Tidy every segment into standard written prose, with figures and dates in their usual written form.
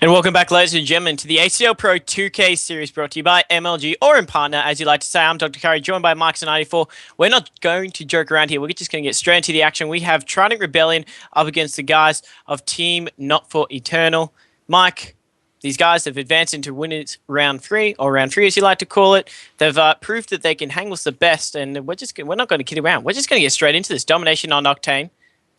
And welcome back, ladies and gentlemen, to the ACL Pro 2K series brought to you by MLG, or in partner, as you like to say. I'm Dr. Curry, joined by Myksta 94. We're not going to joke around here. We're just going to get straight into the action. We have Trident Rebellion up against the guys of Team Not For Eternal. Mike, these guys have advanced into winners round 3, or round 3 as you like to call it. They've proved that they can hang with the best, and we're not going to kid around. We're just going to get straight into this. Domination on Octane.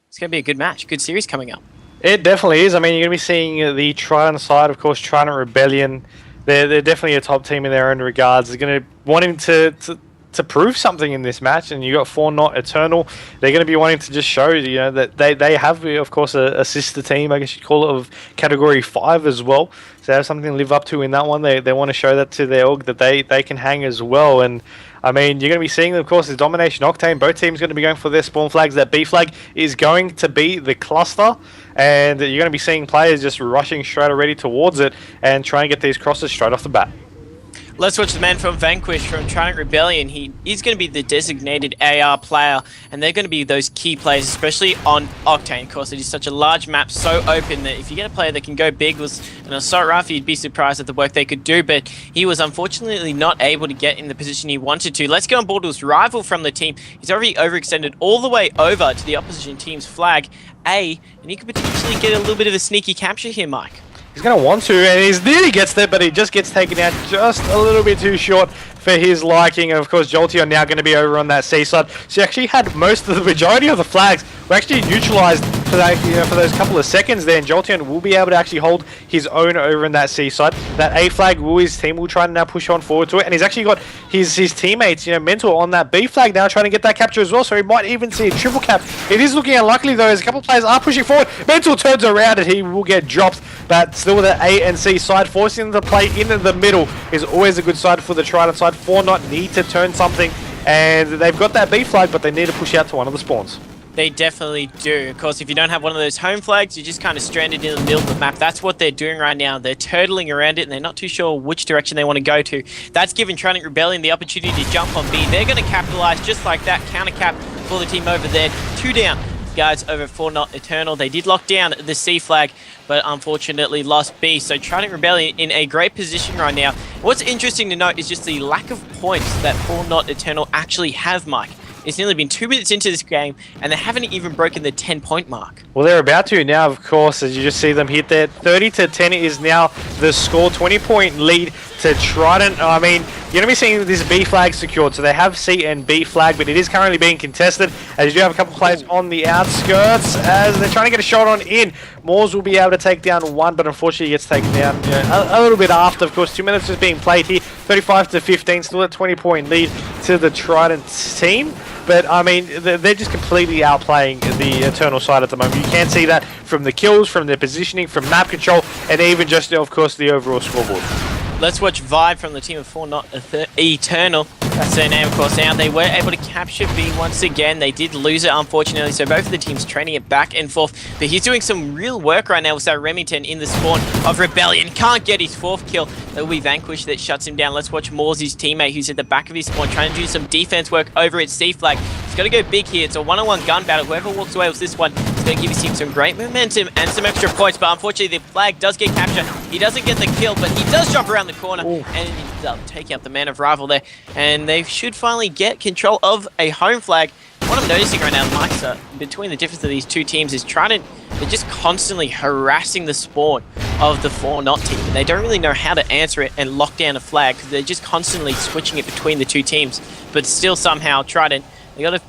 It's going to be a good match, good series coming up. It definitely is. I mean, you're going to be seeing the Trident side, of course, Trident Rebellion. They're definitely a top team in their own regards. They're going to wanting to prove something in this match, and you got 4 Not Eternal. They're going to be wanting to just show, you know, that they have, of course, a sister team, I guess you'd call it, of Category 5 as well. So they have something to live up to in that one. They want to show that to their org, that they can hang as well. And I mean, you're going to be seeing, of course, the Domination Octane. Both teams going to be going for their spawn flags. That B flag is going to be the cluster, and you're going to be seeing players just rushing straight already towards it and try and get these crosses straight off the bat. Let's watch the man from Vanquish from Trident Rebellion. He is going to be the designated AR player, and they're going to be those key players, especially on Octane. Of course, it is such a large map, so open that if you get a player that can go big with an assault rifle, you'd be surprised at the work they could do, but he was unfortunately not able to get in the position he wanted to. Let's go on board with his rival from the team. He's already overextended all the way over to the opposition team's flag, A, and he could potentially get a little bit of a sneaky capture here, Mike. He's going to want to, and he nearly gets there, but he just gets taken out just a little bit too short for his liking. And of course, Jolteon now going to be over on that seaside. So he actually had the majority of the flags were actually neutralized for that, for those couple of seconds there. And Jolteon will be able to actually hold his own over in that seaside. That A flag, his team will try to now push on forward to it. And he's actually got his teammates, Mentor on that B flag now trying to get that capture as well. So he might even see a triple cap. It is looking unlikely though, as a couple of players are pushing forward. Mentor turns around and he will get dropped. But still the A and C side, forcing them to play in the middle is always a good side for the Trident side. 4-0 need to turn something, and they've got that B flag, but they need to push out to one of the spawns. They definitely do. Of course, if you don't have one of those home flags, you're just kind of stranded in the middle of the map. That's what they're doing right now. They're turtling around it, and they're not too sure which direction they want to go to. That's given Trident Rebellion the opportunity to jump on B. They're going to capitalize just like that. Counter cap for the team over there. 2 down. Guys over 4-0 Eternal. They did lock down the C flag, but unfortunately lost B. So Trident Rebellion in a great position right now. What's interesting to note is just the lack of points that 4-0 Eternal actually have, Mike. It's nearly been 2 minutes into this game, and they haven't even broken the 10-point mark. Well, they're about to now, of course, as you just see them hit there. 30-10 is now the score. 20-point lead to Trident. I mean, you're going to be seeing this B flag secured. So they have C and B flag, but it is currently being contested. As you do have a couple players on the outskirts as they're trying to get a shot on in. Moors will be able to take down one, but unfortunately gets taken down a little bit after. Of course, 2 minutes is being played here. 35-15, still a 20-point lead to the Trident team. But, I mean, they're just completely outplaying the Eternal side at the moment. You can see that from the kills, from their positioning, from map control, and even just, of course, the overall scoreboard. Let's watch Vibe from the team of 4-0 Eternal. That's their name, of course. Now, they were able to capture B once again. They did lose it, unfortunately, so both of the teams training it back and forth. But he's doing some real work right now with that Remington in the spawn of Rebellion. Can't get his 4th kill. That will be Vanquish that shuts him down. Let's watch Moore's teammate who's at the back of his spawn trying to do some defense work over at C flag. He's got to go big here. It's a one-on-one gun battle. Whoever walks away with this one is going to give his team some great momentum and some extra points. But unfortunately, the flag does get captured. He doesn't get the kill, but he does jump around the corner. Ooh. And he ends up taking out the man of rival there. And they should finally get control of a home flag. What I'm noticing right now, Myksta, between the difference of these two teams is Trident, they're just constantly harassing the spawn of the 4-0 team. And they don't really know how to answer it and lock down a flag because they're just constantly switching it between the two teams. But still somehow Trident, they got a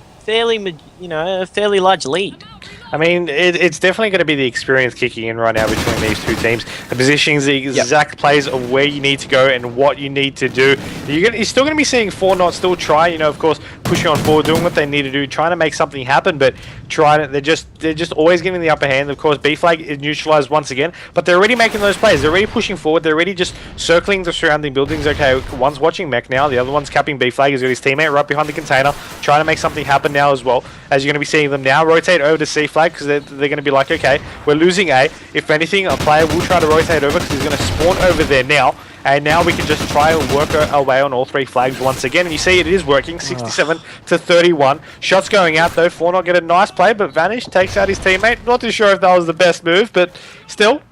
fairly large lead. I mean, it's definitely going to be the experience kicking in right now between these two teams. The positioning is the exact plays of where you need to go and what you need to do. You're still going to be seeing 4-0 still try, of course, pushing on forward, doing what they need to do, trying to make something happen, but they're just always getting the upper hand. Of course, B flag is neutralized once again, but they're already making those plays. They're already pushing forward. They're already just circling the surrounding buildings. Okay, one's watching Mech now. The other one's capping B flag. He's got his teammate right behind the container, trying to make something happen now as well. As you're going to be seeing them now rotate over to C flag because they're going to be like, okay, we're losing A. If anything, a player will try to rotate over because he's going to spawn over there now. And now we can just try and work our way on all 3 flags once again. And you see it is working, 67-31. Shots going out though. 4-0 get a nice play, but Vanish takes out his teammate. Not too sure if that was the best move, but still,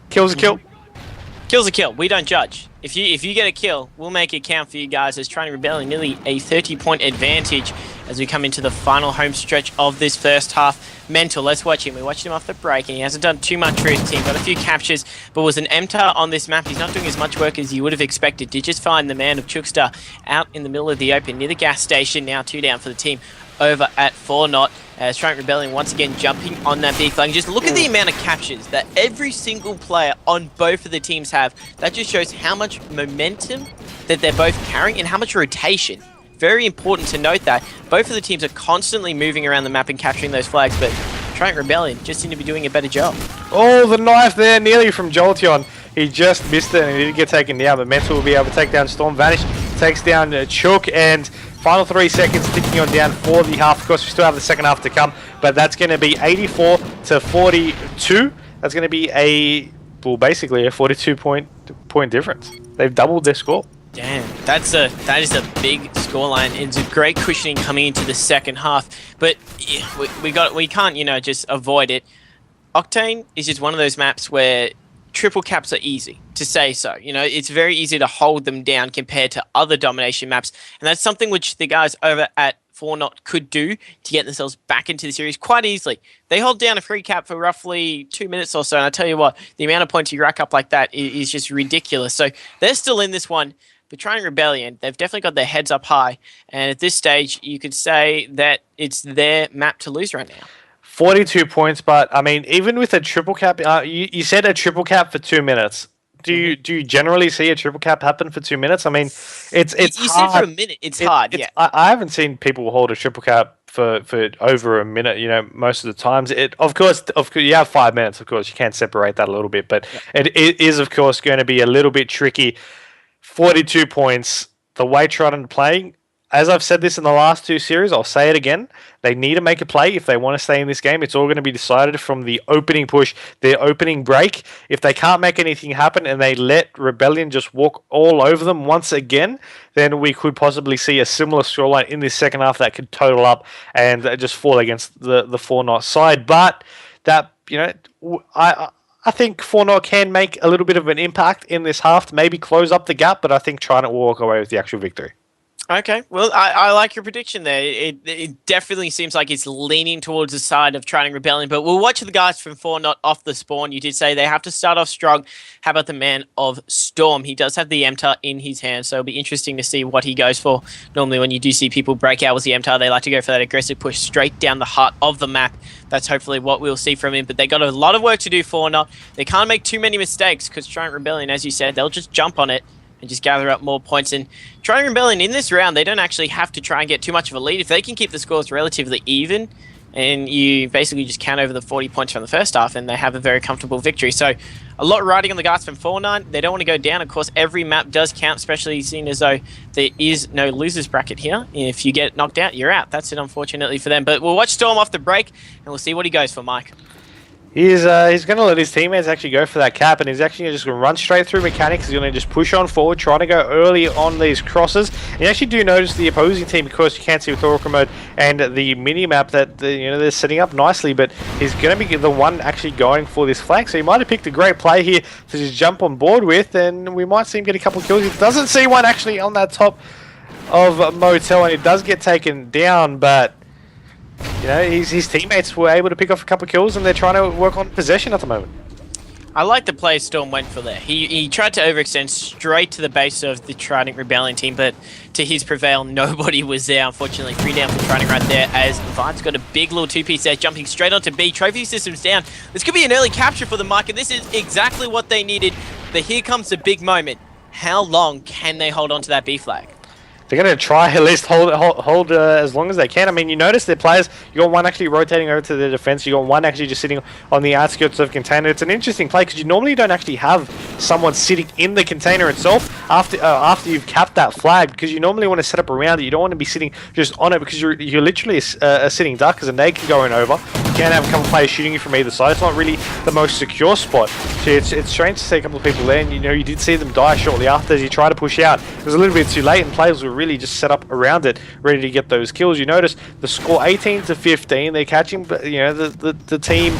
kill's a kill. Kill's a kill. We don't judge. If you get a kill, we'll make it count for you guys as Trident Rebellion nearly a 30-point advantage as we come into the final home stretch of this first half. Mental, let's watch him. We watched him off the break and he hasn't done too much for his team. Got a few captures, but was an MTAR on this map. He's not doing as much work as you would have expected. Did just find the man of Myksta out in the middle of the open near the gas station. Now 2 down for the team over at 4-0. As Trident Rebellion once again jumping on that B flag. Just look at the amount of captures that every single player on both of the teams have. That just shows how much momentum that they're both carrying and how much rotation. Very important to note that both of the teams are constantly moving around the map and capturing those flags, but Trident Rebellion just seem to be doing a better job. Oh, the knife there, nearly from Jolteon. He just missed it and he didn't get taken down, but Mental will be able to take down Storm. Vanish takes down Chook, and final 3 seconds ticking on down for the half. Of course, we still have the second half to come, but that's going to be 84-42. That's going to be basically a 42 point difference. They've doubled their score. Damn, that is a big scoreline. It's a great cushioning coming into the second half, but yeah, we can't just avoid it. Octane is just one of those maps where triple caps are easy to say so. It's very easy to hold them down compared to other domination maps, and that's something which the guys over at 4-0 could do to get themselves back into the series quite easily. They hold down a free cap for roughly 2 minutes or so, and I tell you what, the amount of points you rack up like that is just ridiculous. So they're still in this one. But Trident Rebellion, they've definitely got their heads up high, and at this stage, you could say that it's their map to lose right now. 42 points, but I mean, even with a triple cap, you said a triple cap for 2 minutes. Do you generally see a triple cap happen for 2 minutes? I mean, it's you hard. said for a minute, it's hard. Yeah, I haven't seen people hold a triple cap for over a minute. Most of the times, of course, you have 5 minutes. Of course, you can't separate that a little bit, but it is of course going to be a little bit tricky. 42 points. The way Trident are playing, as I've said this in the last 2 series, I'll say it again. They need to make a play if they want to stay in this game. It's all going to be decided from the opening push, their opening break. If they can't make anything happen and they let Rebellion just walk all over them once again, then we could possibly see a similar scoreline in this second half that could total up and just fall against the 4-0 side. But that, I think 4-0 can make a little bit of an impact in this half to maybe close up the gap, but I think Trident will walk away with the actual victory. Okay, well, I like your prediction there. It definitely seems like it's leaning towards the side of Trident Rebellion, but we'll watch the guys from 4-0 off the spawn. You did say they have to start off strong. How about the man of Storm? He does have the MTAR in his hand, so it'll be interesting to see what he goes for. Normally when you do see people break out with the MTAR, they like to go for that aggressive push straight down the heart of the map. That's hopefully what we'll see from him, but they got a lot of work to do 4-0. They can't make too many mistakes because Trident Rebellion, as you said, they'll just jump on it and just gather up more points. And Trident Rebellion in this round, they don't actually have to try and get too much of a lead. If they can keep the scores relatively even, and you basically just count over the 40 points from the first half, and they have a very comfortable victory. So a lot riding on the guys from 4-9. They don't want to go down. Of course, every map does count, especially seeing as though there is no losers bracket here. If you get knocked out, you're out. That's it, unfortunately, for them. But we'll watch Storm off the break, and we'll see what he goes for, Mike. He's going to let his teammates actually go for that cap, and he's actually just going to run straight through mechanics. He's going to just push on forward, trying to go early on these crosses. And you actually do notice the opposing team, because you can't see with Oracle mode and the mini map that they're setting up nicely, but he's going to be the one actually going for this flank. So he might have picked a great play here to just jump on board with, and we might see him get a couple kills. He doesn't see one actually on that top of Motel, and it does get taken down, but his teammates were able to pick off a couple of kills, and they're trying to work on possession at the moment. I like the play Storm went for there. He tried to overextend straight to the base of the Trident Rebellion team, but to his prevail, nobody was there. Unfortunately, 3 down for Trident right there, as Vine's got a big little 2-piece there, jumping straight onto B. Trophy system's down. This could be an early capture for the market. This is exactly what they needed. But here comes the big moment. How long can they hold on to that B flag? They're going to try at least hold as long as they can. I mean, you notice their players, you got one actually rotating over to the defense, you got one actually just sitting on the outskirts of container. It's an interesting play because you normally don't actually have someone sitting in the container itself after you've capped that flag, because you normally want to set up around it. You don't want to be sitting just on it, because you're literally a sitting duck, because a nade can go in over. You can have a couple of players shooting you from either side. It's not really the most secure spot. So it's strange to see a couple of people there, and you did see them die shortly after as you try to push out. It was a little bit too late, and players were really just set up around it, ready to get those kills. You notice the score 18-15. They're catching, the team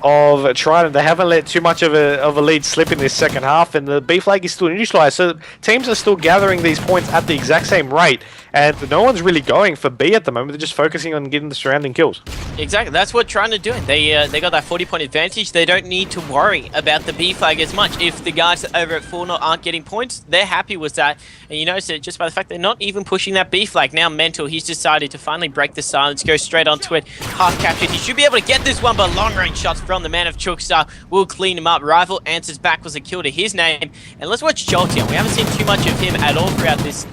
of Trident. They haven't let too much of a lead slip in this second half, and the B flag is still neutralized. So teams are still gathering these points at the exact same rate, and no one's really going for B at the moment. They're just focusing on getting the surrounding kills. Exactly, that's what Trident are doing. They got that 40-point advantage. They don't need to worry about the B flag as much. If the guys over at 4-0 aren't getting points, they're happy with that. And you notice it just by the fact they're not even pushing that B flag. Now Mental, he's decided to finally break the silence, go straight onto it, half captured. He should be able to get this one, but long range shots from the man of Chookstar will clean him up. Rival answers back was a kill to his name. And let's watch Jolteon. We haven't seen too much of him at all throughout this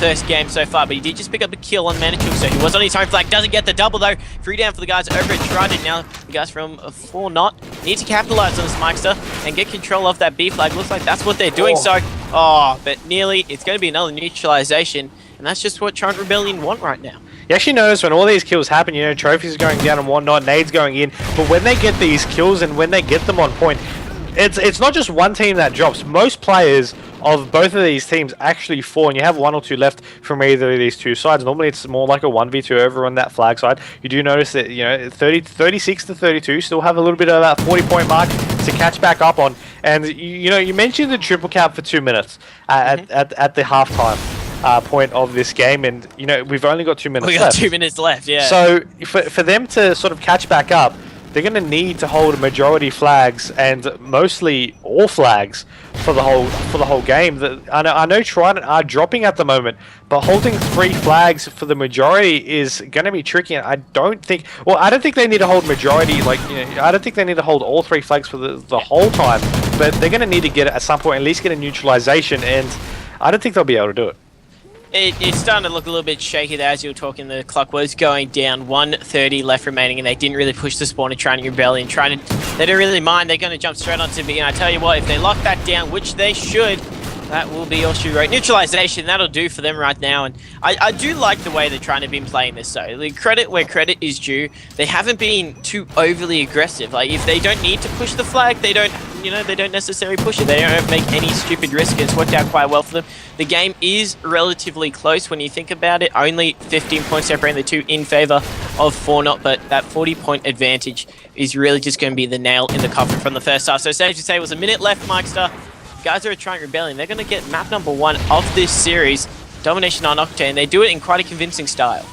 first game so far, but he did just pick up a kill on Manitou, so he was on his home flag. Doesn't get the double though. 3 down for the guys over at Trident. Now the guys from 4-0 need to capitalize on this Myksta and get control of that B flag. Looks like that's what they're doing. But nearly, it's going to be another neutralization, and that's just what Trident Rebellion want right now. You actually notice when all these kills happen, trophies are going down and whatnot, nades going in, but when they get these kills and when they get them on point, it's not just one team that drops. Most players of both of these teams actually fall, and you have 1 or 2 left from either of these two sides. Normally, it's more like a 1v2 over on that flag side. You do notice that 36 to 32 still have a little bit of that 40-point mark to catch back up on. And you mentioned the triple cap for 2 minutes at the halftime point of this game, and we've only got 2 minutes left. We got 2 minutes left, yeah. So for them to sort of catch back up, they're going to need to hold majority flags and mostly all flags for the whole game. I know Trident are dropping at the moment, but holding 3 flags for the majority is going to be tricky. And I don't think they need to hold majority. I don't think they need to hold all 3 flags for the whole time. But they're going to need to get it at some point, at least get a neutralization. And I don't think they'll be able to do it. It's starting to look a little bit shaky there as you were talking. The clock was going down, 1:30 left remaining, and they didn't really push the spawn of Trident Rebellion. Trident, they don't really mind. They're going to jump straight onto B, and I tell you what, if they lock that down, which they should, that will be all she wrote. Neutralization, that'll do for them right now. And I do like the way they're trying to be playing this, though. The credit where credit is due. They haven't been too overly aggressive. Like, if they don't need to push the flag, they don't necessarily push it. They don't make any stupid risk. It's worked out quite well for them. The game is relatively close when you think about it. Only 15 points separating the two in favor of 4-0, but that 40-point advantage is really just going to be the nail in the coffin from the first half. So safe to say it was a minute left, Myksta. Guys are a Trident Rebellion. They're going to get map number 1 of this series, Domination on Octane. They do it in quite a convincing style.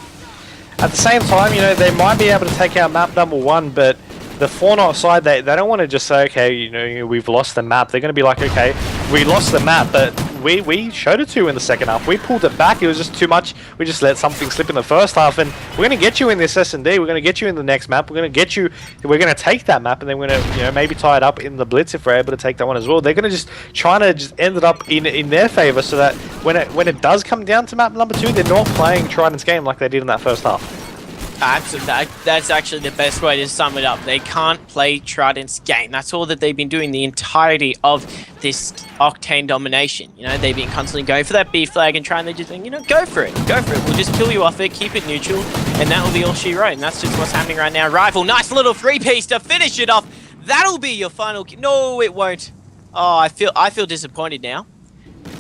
At the same time, they might be able to take out map number 1, but the 4-0 side, they don't want to just say, okay, we've lost the map. They're going to be like, okay, we lost the map, but we showed it to you in the second half. We pulled it back. It was just too much. We just let something slip in the first half, and we're going to get you in this S&D. We're going to get you in the next map. We're going to take that map, and then we're going to, maybe tie it up in the Blitz if we're able to take that one as well. They're going to just try to just end it up in their favor so that when it does come down to map number 2, they're not playing Trident's game like they did in that first half. Absolutely. That's actually the best way to sum it up. They can't play Trident's game. That's all that they've been doing the entirety of this Octane domination. They've been constantly going for that B flag and trying to just think, go for it. Go for it. We'll just kill you off it, keep it neutral, and that will be all she wrote. And that's just what's happening right now. Rival, nice little 3-piece to finish it off. That'll be your final kill. No, it won't. Oh, I feel disappointed now.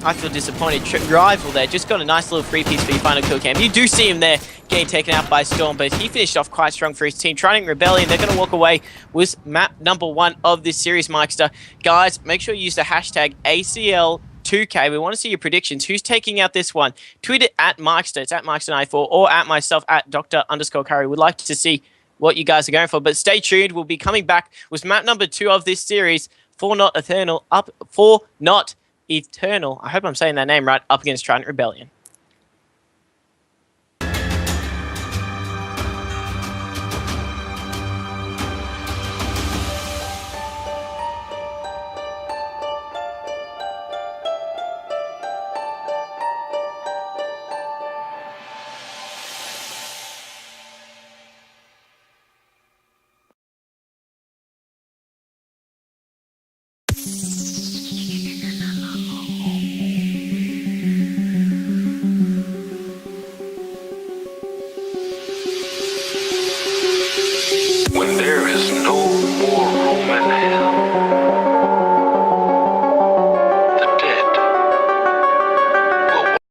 I feel disappointed. Rival there just got a nice little 3-piece for your final kill cam. You do see him there getting taken out by Storm, but he finished off quite strong for his team. Trident Rebellion, they're going to walk away with map number 1 of this series, Myksta. Guys, make sure you use the hashtag ACL2K. We want to see your predictions. Who's taking out this one? Tweet it at Myksta. It's at Myksta94 or at myself at Dr_Curry. We'd like to see what you guys are going for, but stay tuned. We'll be coming back with map number 2 of this series, 4-0 Eternal, I hope I'm saying that name right, up against Trident Rebellion.